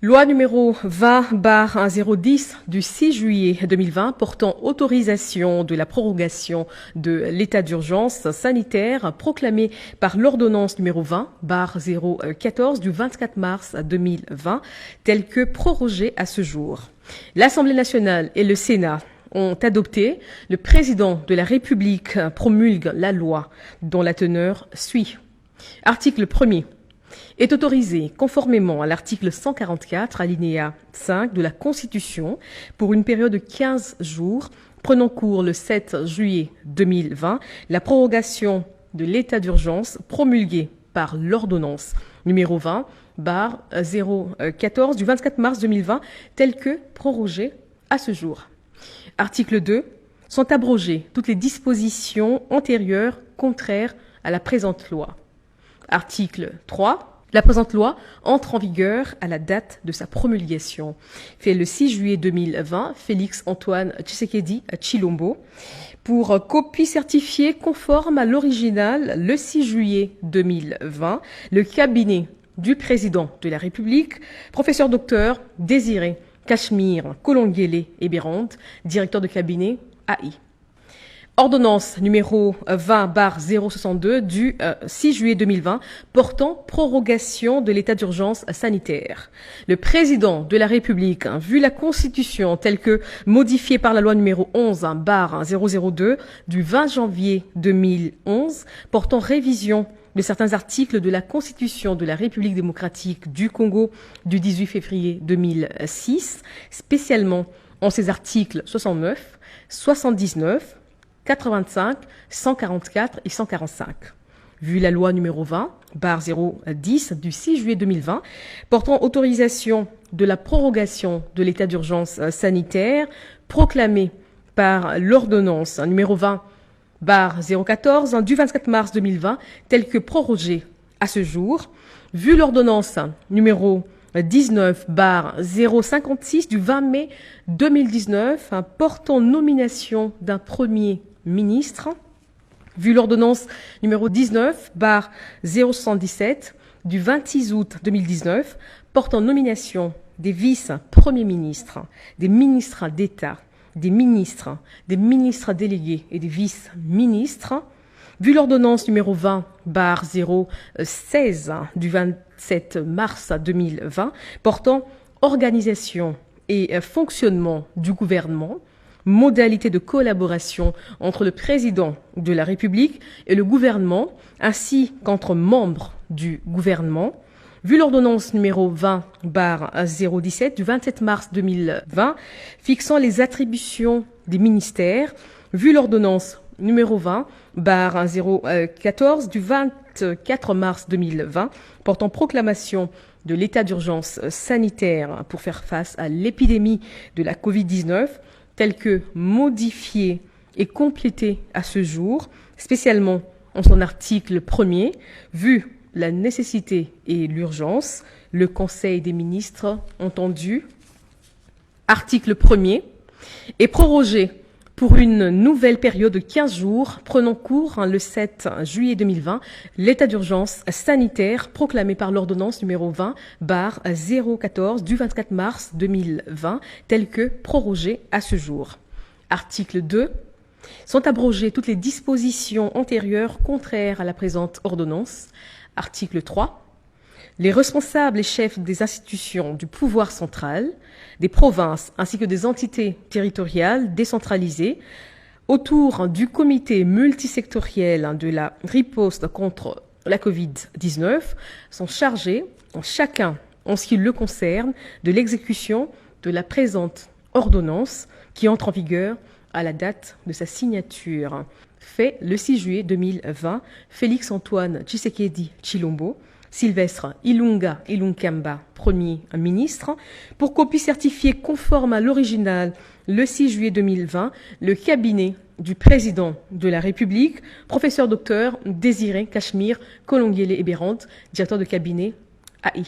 Loi numéro 20/010 du 6 juillet 2020 portant autorisation de la prorogation de l'état d'urgence sanitaire proclamé par l'ordonnance numéro 20/014 du 24 mars 2020, telle que prorogée à ce jour. L'Assemblée nationale et le Sénat ont adopté. Le président de la République promulgue la loi dont la teneur suit. Article 1er. Est autorisé, conformément à l'article 144, alinéa 5 de la Constitution, pour une période de 15 jours, prenant cours le 7 juillet 2020, la prorogation de l'état d'urgence promulguée par l'ordonnance numéro 20/014 du 24 mars 2020, telle que prorogée à ce jour. Article 2. Sont abrogées toutes les dispositions antérieures contraires à la présente loi. Article 3. La présente loi entre en vigueur à la date de sa promulgation. Fait le 6 juillet 2020, Félix Antoine Tshisekedi Tshilombo. Pour copie certifiée conforme à l'original, le 6 juillet 2020, le cabinet du président de la République, professeur docteur Désiré Cachemire Kolonguele Ebérande, directeur de cabinet AI. Ordonnance numéro 20/062 du 6 juillet 2020 portant prorogation de l'état d'urgence sanitaire. Le président de la République, vu la Constitution telle que modifiée par la loi numéro 11/002 du 20 janvier 2011 portant révision de certains articles de la Constitution de la République démocratique du Congo du 18 février 2006, spécialement en ses articles 69, 79, 85, 144 et 145. Vu la loi numéro 20/010 du 6 juillet 2020 portant autorisation de la prorogation de l'état d'urgence sanitaire proclamée par l'ordonnance numéro 20/014 du 24 mars 2020, telle que prorogée à ce jour, vu l'ordonnance numéro 19/056 du 20 mai 2019 portant nomination d'un premier ministre, vu l'ordonnance numéro 19/077 du 26 août 2019 portant nomination des vice-premiers ministres, des ministres d'État, des ministres délégués et des vice-ministres, vu l'ordonnance numéro 20/016 du 27 mars 2020 portant organisation et fonctionnement du gouvernement, modalités de collaboration entre le président de la République et le gouvernement, ainsi qu'entre membres du gouvernement, vu l'ordonnance numéro 20/017 du 27 mars 2020 fixant les attributions des ministères, vu l'ordonnance numéro 20/014 du 24 mars 2020 portant proclamation de l'état d'urgence sanitaire pour faire face à l'épidémie de la Covid-19, telle que modifiée et complétée à ce jour, spécialement en son article 1er, vu la nécessité et l'urgence, le Conseil des ministres entendu. Article 1er est prorogé pour une nouvelle période de 15 jours, prenant cours le 7 juillet 2020, l'état d'urgence sanitaire proclamé par l'ordonnance numéro 20/014 du 24 mars 2020, tel que prorogé à ce jour. Article 2. Sont abrogées toutes les dispositions antérieures contraires à la présente ordonnance. Article 3. Les responsables et chefs des institutions du pouvoir central, des provinces ainsi que des entités territoriales décentralisées autour du comité multisectoriel de la riposte contre la Covid-19 sont chargés, chacun en ce qui le concerne, de l'exécution de la présente ordonnance qui entre en vigueur à la date de sa signature. Fait le 6 juillet 2020, Félix Antoine Tshisekedi Tshilombo, Sylvestre Ilunga Ilunkamba, Premier ministre, pour copie certifiée conforme à l'original le 6 juillet 2020, le cabinet du président de la République, professeur docteur Désiré Cachemire Kolonguele Ebérande, directeur de cabinet AI.